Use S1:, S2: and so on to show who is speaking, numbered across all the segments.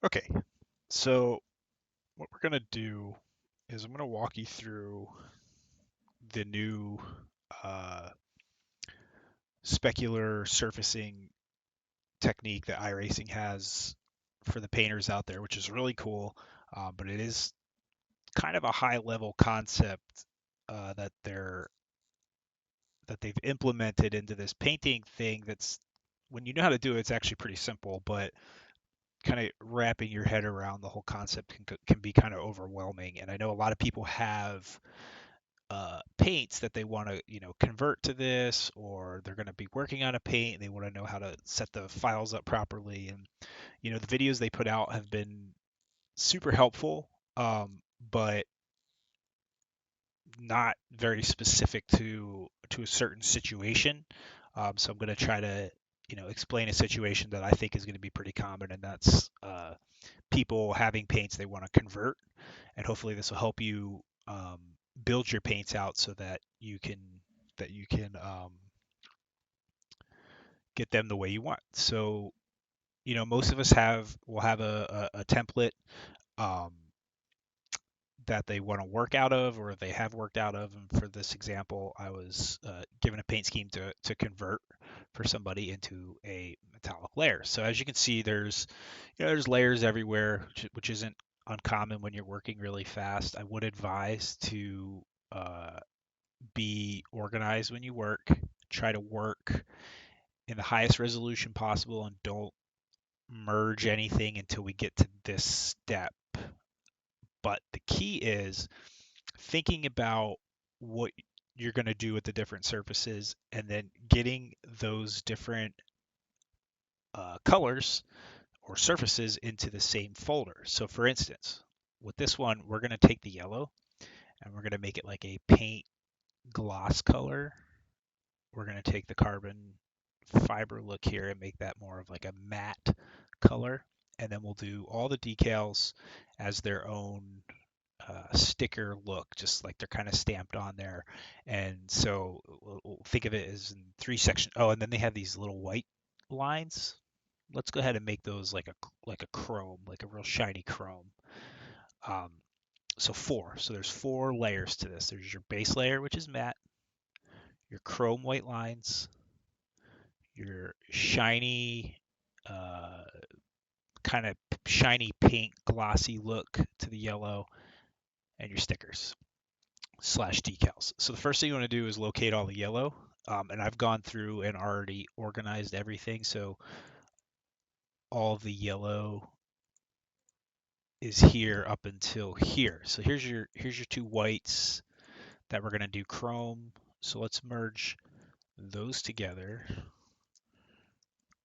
S1: Okay, so what we're going to do is I'm going to walk you through the new uh, specular surfacing technique that iRacing has for the painters out there, which is really cool. But it is kind of a high level concept that they've implemented into this painting thing. That's when you know how to do it, it's actually pretty simple, but kind of wrapping your head around the whole concept can be kind of overwhelming. And I know a lot of people have paints that they want to, convert to this, or they're going to be working on a paint and they want to know how to set the files up properly. And, the videos they put out have been super helpful, but not very specific to a certain situation. So I'm going to try to, explain a situation that I think is going to be pretty common, and that's people having paints they want to convert. And hopefully this will help you build your paints out so that you can get them the way you want. So most of us will have a template um, that they want to work out of, or they have worked out of. And for this example, I was given a paint scheme to convert for somebody into a metallic layer. So as you can see, there's layers everywhere, which isn't uncommon when you're working really fast. I would advise to uh, be organized when you work. Try to work in the highest resolution possible and don't merge anything until we get to this step. But the key is thinking about what you're going to do with the different surfaces and then getting those different colors or surfaces into the same folder. So for instance, with this one, we're going to take the yellow and we're going to make it like a paint gloss color. We're going to take the carbon fiber look here and make that more of like a matte color. And then we'll do all the decals as their own sticker look, just like they're kind of stamped on there. And so we'll think of it as in three sections. Oh, and then they have these little white lines. Let's go ahead and make those like a chrome, like a real shiny chrome. Um, so four. So there's four layers to this. There's your base layer, which is matte, your chrome white lines, your shiny, uh, kind of shiny pink glossy look to the yellow, and your stickers slash decals. So the first thing you want to do is locate all the yellow. And I've gone through and already organized everything. So all of the yellow is here up until here. So here's your two whites that we're going to do chrome. So let's merge those together.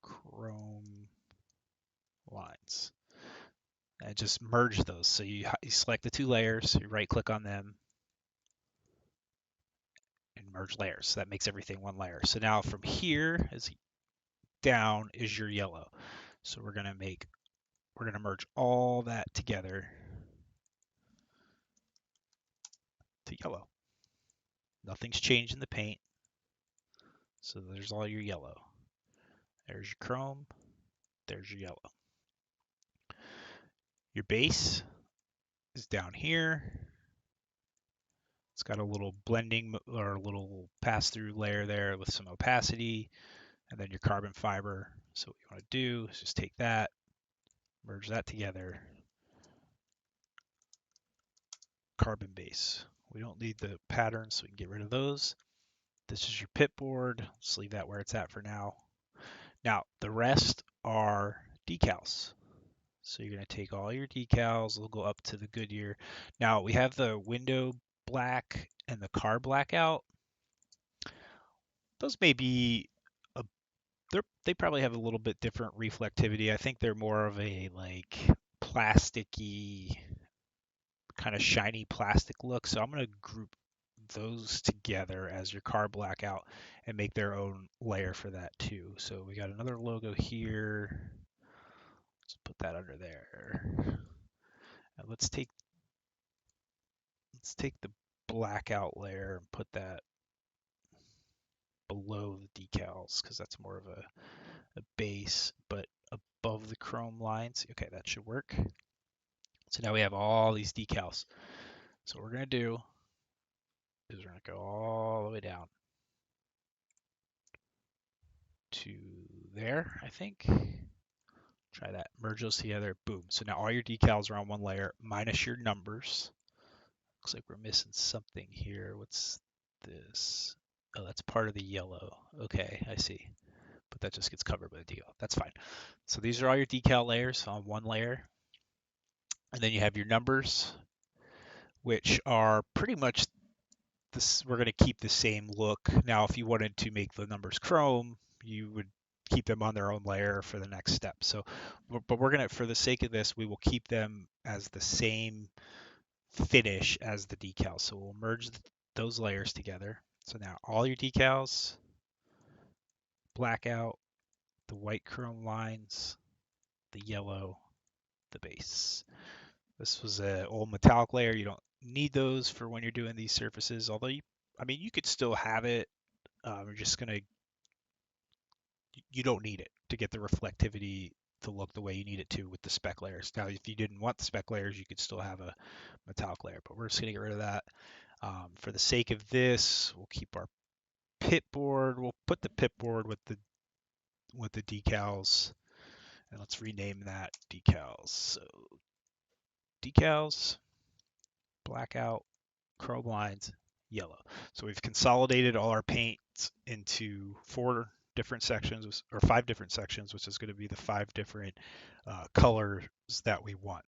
S1: Chrome lines. And just merge those. So you select the two layers, you right click on them and merge layers. So that makes everything one layer. So now from here as down is your yellow. So we're gonna merge all that together to yellow. Nothing's changed in the paint. So there's all your yellow. There's your chrome. There's your yellow. Your base is down here. It's got a little blending or a little pass-through layer there with some opacity, and then your carbon fiber. So what you want to do is just take that, merge that together, carbon base. We don't need the patterns, so we can get rid of those. This is your pit board. Let's leave that where it's at for now. Now, the rest are decals. So you're going to take all your decals, they'll go up to the Goodyear. Now, we have the window black and the car blackout. Those may be a they probably have a little bit different reflectivity. I think they're more of a like plasticky kind of shiny plastic look. So I'm going to group those together as your car blackout and make their own layer for that too. So we got another logo here. Let's put that under there. And let's take the blackout layer and put that below the decals because that's more of a base, but above the chrome lines. Okay, that should work. So now we have all these decals. So what we're going to do is we're going to go all the way down to there, I think. Try that. Merge those together. Boom. So now all your decals are on one layer minus your numbers. Looks like we're missing something here. What's this? Oh, that's part of the yellow. Okay, I see. But that just gets covered by the decal. That's fine. So these are all your decal layers on one layer. And then you have your numbers, which are pretty much this. We're going to keep the same look. Now, if you wanted to make the numbers chrome, you would keep them on their own layer for the next step. So, but we're going to, for the sake of this, we will keep them as the same finish as the decals. So we'll merge those layers together. So now all your decals, black out, the white chrome lines, the yellow, the base. This was an old metallic layer. You don't need those for when you're doing these surfaces, although you could still have it. We're just you don't need it to get the reflectivity to look the way you need it to with the spec layers. Now, if you didn't want the spec layers, you could still have a metallic layer, but we're just gonna get rid of that. For the sake of this, we'll keep our pit board. We'll put the pit board with the decals, and let's rename that decals. So decals, blackout, chrome lines, yellow. So we've consolidated all our paints into 4 different sections or 5 different sections, which is going to be the 5 different colors that we want.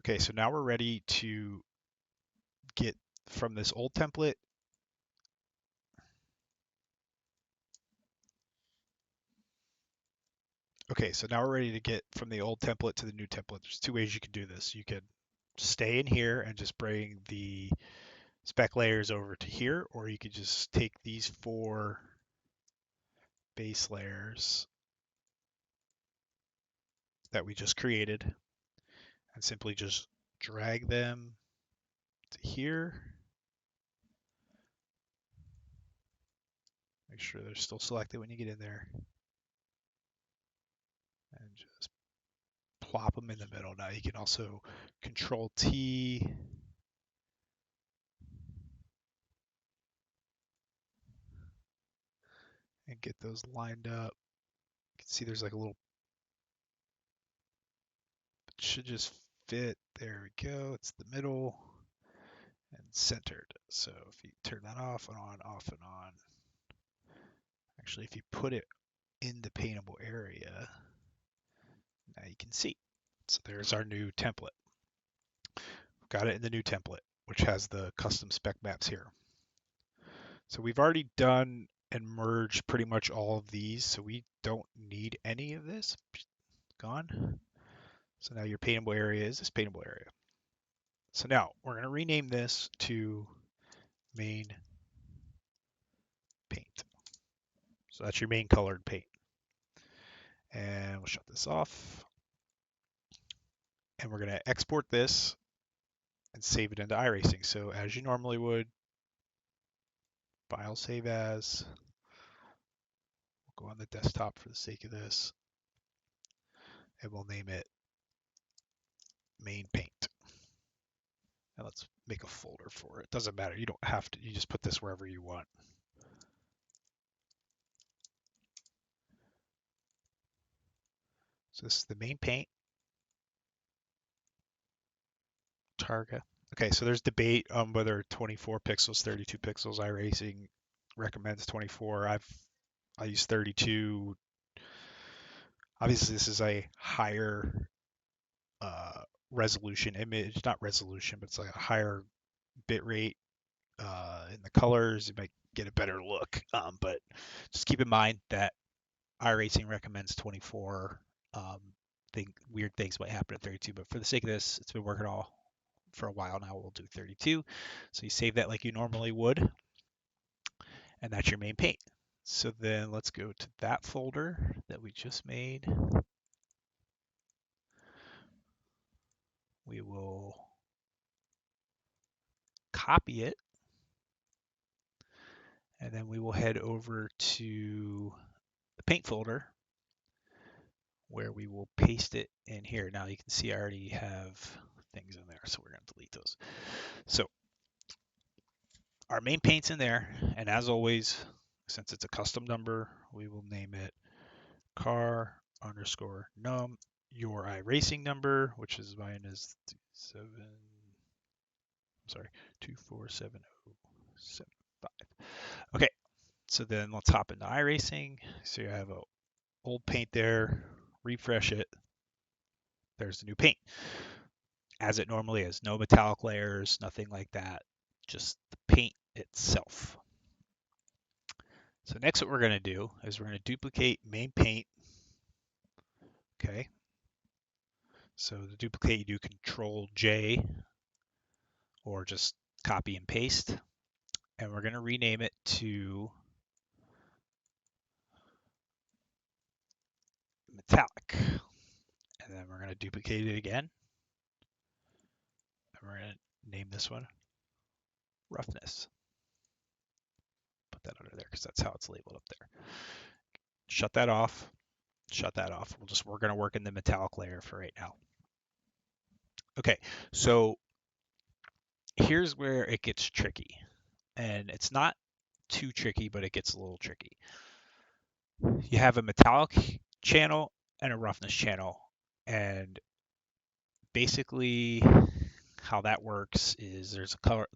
S1: Okay, so now we're ready to get from this old template. Okay, so now we're ready to get from the old template to the new template. There's 2 ways you can do this. You could stay in here and just bring the spec layers over to here, or you could just take these 4 base layers that we just created and simply just drag them to here. Make sure they're still selected when you get in there. And just plop them in the middle. Now you can also Control T and get those lined up. You can see there's like a little, it should just fit. There we go. It's the middle and centered. So if you turn that off and on, off and on, actually if you put it in the paintable area, now you can see. So there's our new template. Got it in the new template, which has the custom spec maps here. So we've already done and merged pretty much all of these, so we don't need any of this. Gone. So now your paintable area is this paintable area. So now we're going to rename this to main paint. So that's your main colored paint. And we'll shut this off. And we're going to export this and save it into iRacing. So as you normally would, file save as. We'll go on the desktop for the sake of this. And we'll name it main paint. And let's make a folder for it. Doesn't matter. You don't have to. You just put this wherever you want. So this is the main paint. Targa. Okay, so there's debate on whether 24 pixels, 32 pixels. iRacing recommends 24. I use 32. Obviously, this is a higher resolution image, not resolution, but it's like a higher bit rate in the colors. It might get a better look, but just keep in mind that iRacing recommends 24. Weird things might happen at 32, but for the sake of this, it's been working all for a while now. We'll do 32. So you save that like you normally would, and that's your main paint. So then let's go to that folder that we just made. We will copy it, and then we will head over to the paint folder. where we will paste it in here. Now you can see I already have things in there, so we're going to delete those. So our main paint's in there, and as always, since it's a custom number, we will name it car_num your iRacing number, which is mine is 247075. Okay, so then let's hop into iRacing. So you have a old paint there, refresh it. There's the new paint, as it normally is. No metallic layers, nothing like that. Just the paint itself. So next what we're going to do is we're going to duplicate main paint. Okay. So to duplicate, you do Control J or just copy and paste. And we're going to rename it to metallic. And then we're going to duplicate it again. And we're going to name this one roughness. Put that under there because that's how it's labeled up there. Shut that off. Shut that off. We're going to work in the metallic layer for right now. Okay, so here's where it gets tricky. And it's not too tricky, but it gets a little tricky. You have a metallic channel and a roughness channel. And basically how that works is there's a color,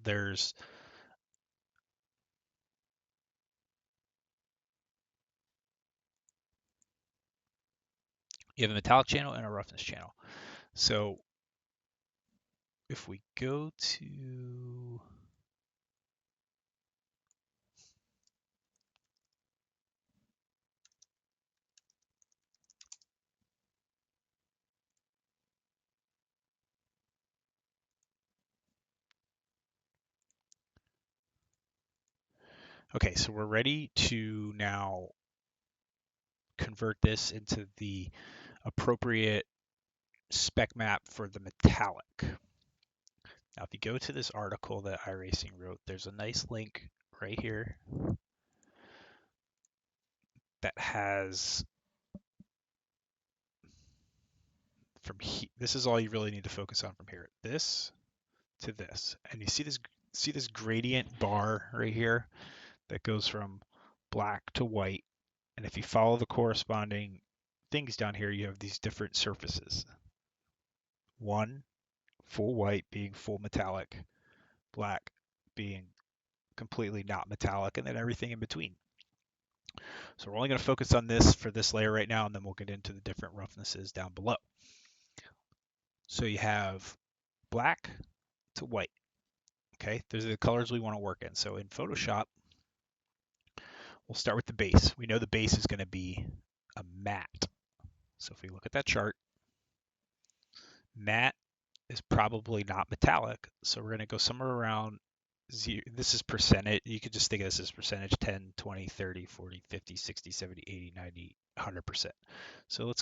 S1: you have a metallic channel and a roughness channel. So if we go to okay, so we're ready to now convert this into the appropriate spec map for the metallic. Now, if you go to this article that iRacing wrote, there's a nice link right here that has this is all you really need to focus on from here. This to this, and you see this gradient bar right here that goes from black to white. And if you follow the corresponding things down here, you have these different surfaces. One, full white being full metallic, black being completely not metallic, and then everything in between. So we're only going to focus on this for this layer right now, and then we'll get into the different roughnesses down below. So you have black to white. Okay, those are the colors we want to work in. So in Photoshop, we'll start with the base. We know the base is going to be a matte. So if we look at that chart, matte is probably not metallic. So we're going to go somewhere around zero. This is percentage. You could just think of this as percentage 10, 20, 30, 40, 50, 60, 70, 80, 90, 100%. So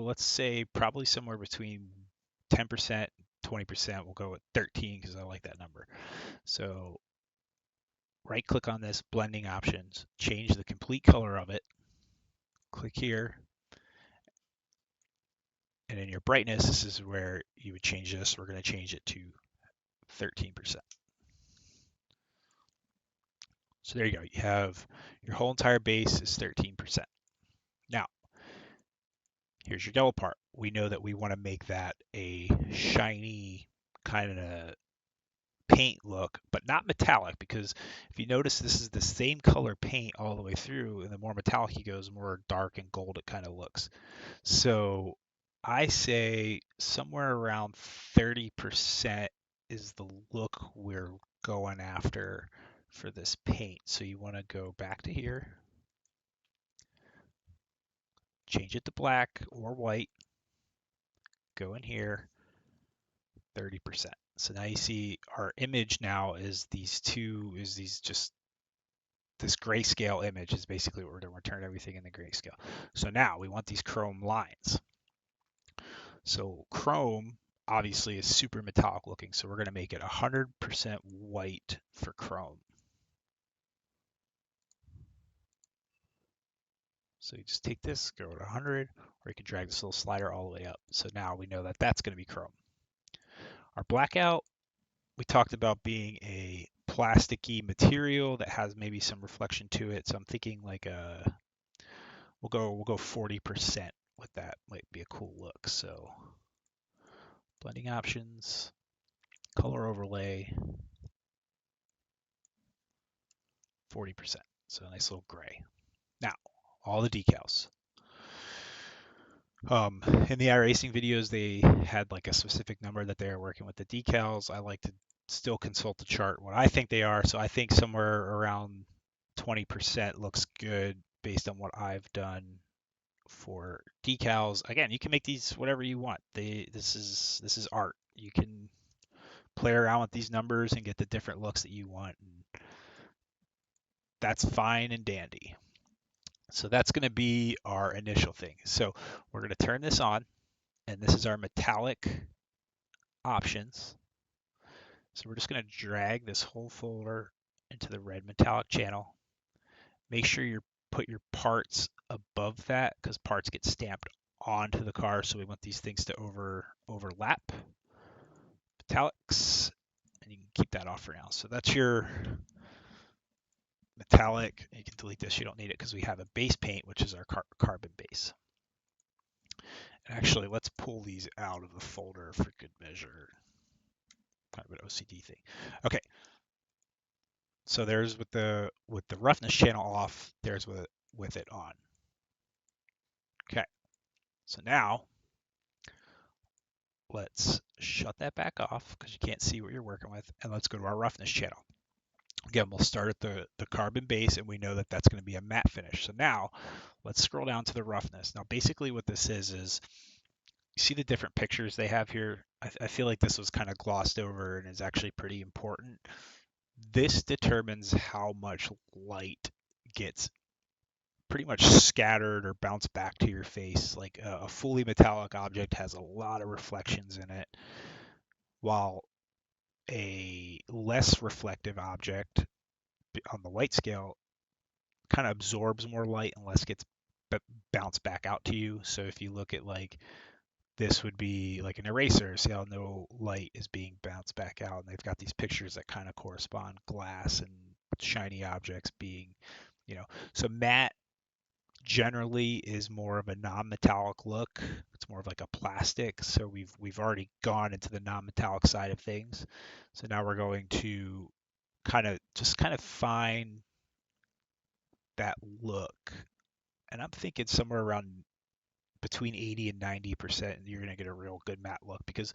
S1: let's say probably somewhere between 10%, 20%. We'll go with 13 because I like that number. So right click on this, blending options, change the complete color of it. Click here. And in your brightness, this is where you would change this. We're going to change it to 13%. So there you go. You have your whole entire base is 13%. Now, here's your double part. We know that we want to make that a shiny kind of paint look, but not metallic, because if you notice, this is the same color paint all the way through, and the more metallic it goes, more dark and gold it kind of looks. So I say somewhere around 30% is the look we're going after for this paint. So you want to go back to here, change it to black or white, go in here, 30%. So now you see our image now is this grayscale image is basically what we're doing. We're turning everything into grayscale. So now we want these chrome lines. So chrome obviously is super metallic looking. So we're going to make it 100% white for chrome. So you just take this, go to 100 or you can drag this little slider all the way up. So now we know that that's going to be chrome. Our blackout, we talked about being a plasticky material that has maybe some reflection to it. So I'm thinking like we'll go 40% with that. Might be a cool look. So blending options, color overlay, 40%. So a nice little gray. Now, all the decals. In the iRacing videos, they had like a specific number that they were working with the decals. I like to still consult the chart what I think they are. So I think somewhere around 20% looks good based on what I've done for decals. Again, you can make these whatever you want. This is art. You can play around with these numbers and get the different looks that you want. And that's fine and dandy. So that's going to be our initial thing. So we're going to turn this on, and this is our metallic options. So we're just going to drag this whole folder into the red metallic channel. Make sure you put your parts above that because parts get stamped onto the car. So we want these things to overlap. Metallics, and you can keep that off for now. So that's your metallic. You can delete this. You don't need it because we have a base paint, which is our carbon base. And actually, let's pull these out of the folder for good measure. Kind of an OCD thing. Okay. So there's with the roughness channel off, there's with it on. Okay. So now let's shut that back off because you can't see what you're working with, and let's go to our roughness channel. Again, we'll start at the carbon base, and we know that that's going to be a matte finish. So now let's scroll down to the roughness. Now basically what this is you see the different pictures they have here. I feel like this was kind of glossed over and is actually pretty important. This determines how much light gets pretty much scattered or bounced back to your face. Like a fully metallic object has a lot of reflections in it, while a less reflective object on the light scale kind of absorbs more light and less gets bounced back out to you. So if you look at like this would be like an eraser, see how no light is being bounced back out, and they've got these pictures that kind of correspond, glass and shiny objects being, so matte generally is more of a non-metallic look. It's more of like a plastic. So we've already gone into the non-metallic side of things. So now we're going to kind of find that look. And I'm thinking somewhere around between 80 and 90%, you're going to get a real good matte look because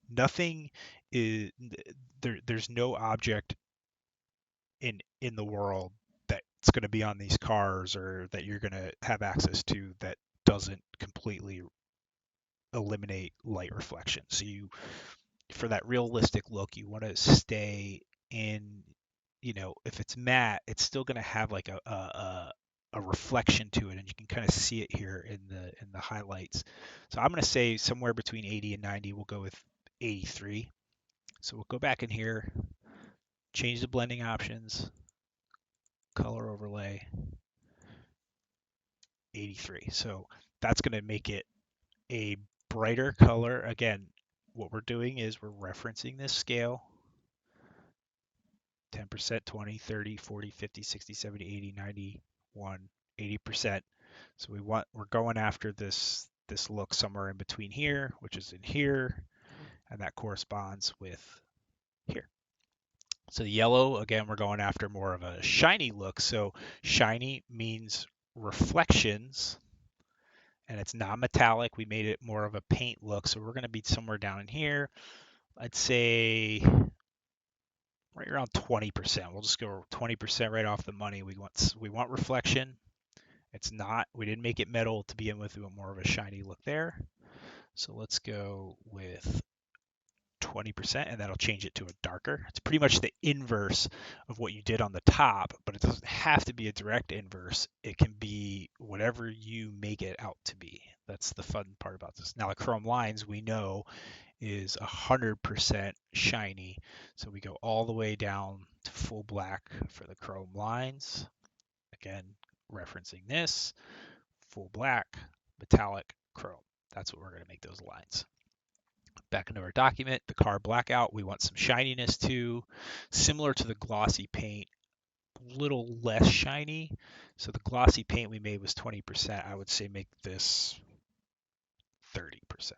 S1: nothing is there's no object in the world that's going to be on these cars or that you're going to have access to that doesn't completely eliminate light reflection. So for that realistic look, you want to stay in, if it's matte, it's still going to have like a reflection to it, and you can kind of see it here in the highlights. So I'm going to say somewhere between 80 and 90. We'll go with 83. So we'll go back in here, change the blending options, color overlay, 83. So that's going to make it a brighter color. Again, what we're doing is we're referencing this scale. 10%, 20, 30, 40, 50, 60, 70, 80, 91, 80%. So we're going after this look somewhere in between here, which is in here, and that corresponds with here. So the yellow, again, we're going after more of a shiny look. So shiny means reflections, and it's non-metallic. We made it more of a paint look. So we're going to be somewhere down in here. I'd say right around 20%. We'll just go 20% right off the money. We want reflection. We didn't make it metal to begin with. We want more of a shiny look there. So let's go with 20%, and that'll change it to a darker. It's pretty much the inverse of what you did on the top, but it doesn't have to be a direct inverse. It can be whatever you make it out to be. That's the fun part about this. Now the chrome lines we know is 100% shiny. So we go all the way down to full black for the chrome lines. Again, referencing this, full black, metallic chrome. That's what we're going to make those lines. Back into our document, the car blackout, we want some shininess too, similar to the glossy paint, a little less shiny. So the glossy paint we made was 20%. I would say make this 30%.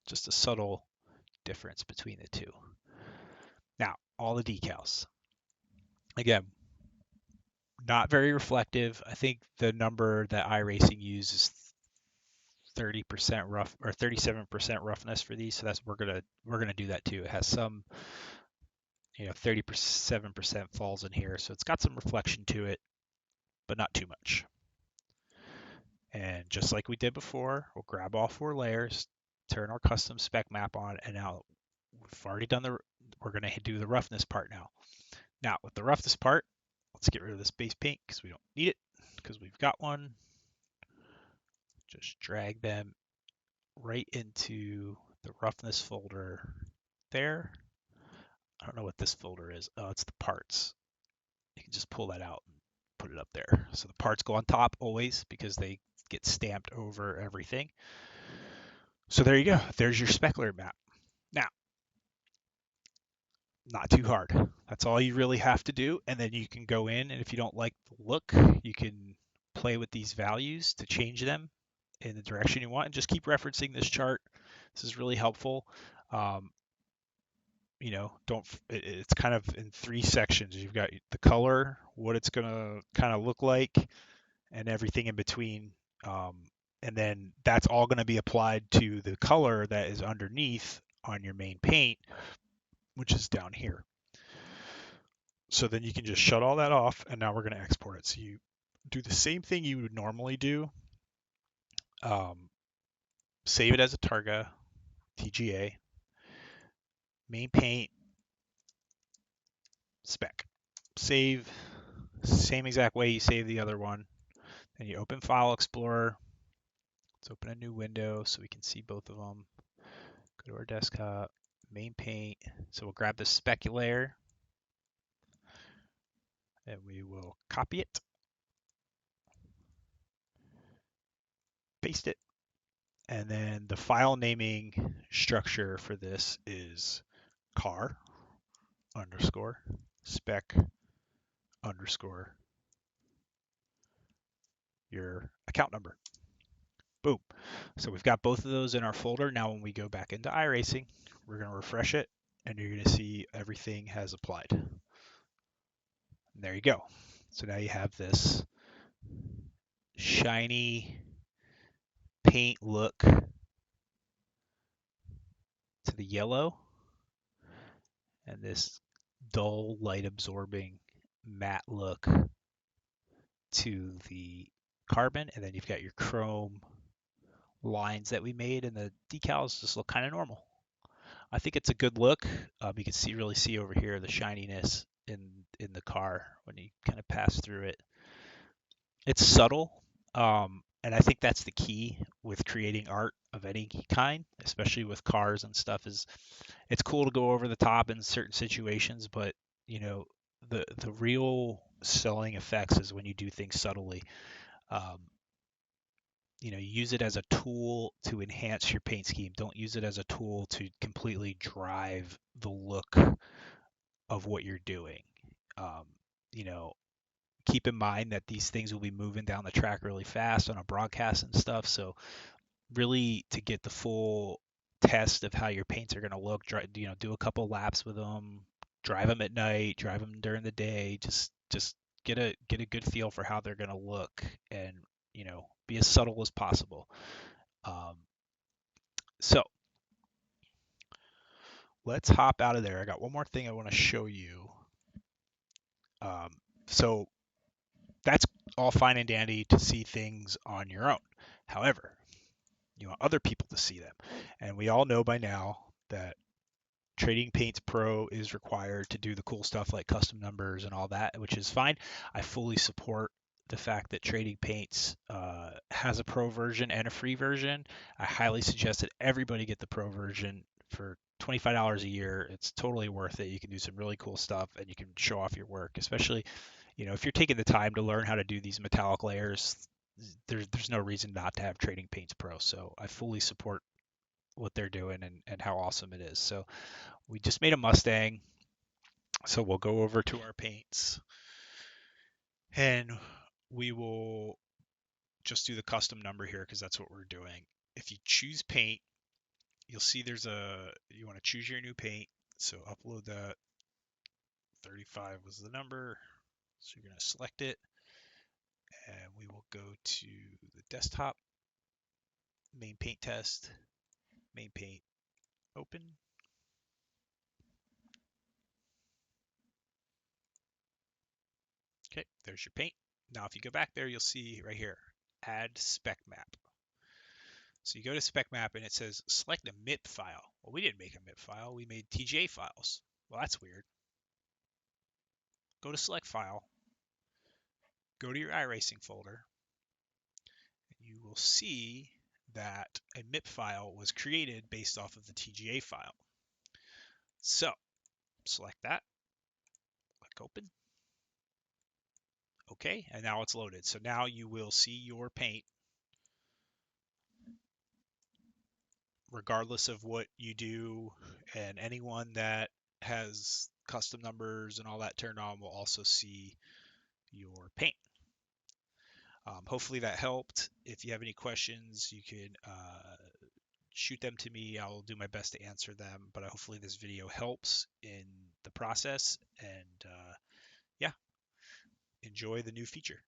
S1: Just a subtle difference between the two. Now, all the decals. Again, not very reflective. I think the number that iRacing uses 30% rough or 37% roughness for these, so that's we're gonna do that too. It has some, 37% falls in here, so it's got some reflection to it, but not too much. And just like we did before, we'll grab all 4 layers, turn our custom spec map on, and now we've already done we're gonna do the roughness part now. Now with the roughness part, let's get rid of this base paint because we don't need it, because we've got one. Just drag them right into the roughness folder there. I don't know what this folder is. Oh, it's the parts. You can just pull that out and put it up there. So the parts go on top always because they get stamped over everything. So there you go. There's your specular map. Now, not too hard. That's all you really have to do. And then you can go in, and if you don't like the look, you can play with these values to change them in the direction you want, and just keep referencing this chart. This is really helpful. It's kind of in 3 sections. You've got the color, what it's going to kind of look like, and everything in between. And then that's all going to be applied to the color that is underneath on your main paint, which is down here. So then you can just shut all that off, and now we're going to export it. So you do the same thing you would normally do. Save it as a Targa, TGA, main paint, spec. Save, same exact way you save the other one. Then you open File Explorer. Let's open a new window so we can see both of them. Go to our desktop, main paint. So we'll grab the spec layer, and we will copy it, paste it, and then the file naming structure for this is car underscore spec underscore your account number. Boom. So we've got both of those in our folder. Now when we go back into iRacing, we're going to refresh it, and you're going to see everything has applied. And there you go. So now you have this shiny paint look to the yellow, and this dull light absorbing matte look to the carbon, and then you've got your chrome lines that we made, and the decals just look kind of normal. I think it's a good look. You can really see over here the shininess in the car when you kind of pass through it. It's subtle, and I think that's the key with creating art of any kind, especially with cars and stuff. Is it's cool to go over the top in certain situations, but the real selling effects is when you do things subtly. Use it as a tool to enhance your paint scheme. Don't use it as a tool to completely drive the look of what you're doing. Keep in mind that these things will be moving down the track really fast on a broadcast and stuff. So really, to get the full test of how your paints are going to look, do a couple laps with them, drive them at night, drive them during the day. Just get a good feel for how they're going to look, and be as subtle as possible. So let's hop out of there. I got one more thing I want to show you. So that's all fine and dandy to see things on your own. However, you want other people to see them. And we all know by now that Trading Paints Pro is required to do the cool stuff like custom numbers and all that, which is fine. I fully support the fact that Trading Paints has a pro version and a free version. I highly suggest that everybody get the pro version for $25 a year. It's totally worth it. You can do some really cool stuff, and you can show off your work, especially if you're taking the time to learn how to do these metallic layers. there's no reason not to have Trading Paints Pro. So I fully support what they're doing and how awesome it is. So we just made a Mustang. So we'll go over to our paints and we will just do the custom number here because that's what we're doing. If you choose paint, you'll see you want to choose your new paint. So upload that. 35 was the number. So you're going to select it and we will go to the desktop, main paint test, main paint, open. Okay, there's your paint. Now if you go back there, you'll see right here, add spec map. So you go to Spec Map and it says select a MIP file. Well, we didn't make a MIP file. We made TGA files. Well, that's weird. Go to select file. Go to your iRacing folder. And you will see that a MIP file was created based off of the TGA file. So select that. Click open. Okay, and now it's loaded. So now you will see your paint regardless of what you do, and anyone that has custom numbers and all that turned on will also see your paint. Hopefully that helped. If you have any questions, you can shoot them to me. I'll do my best to answer them, but hopefully this video helps in the process, and yeah, enjoy the new feature.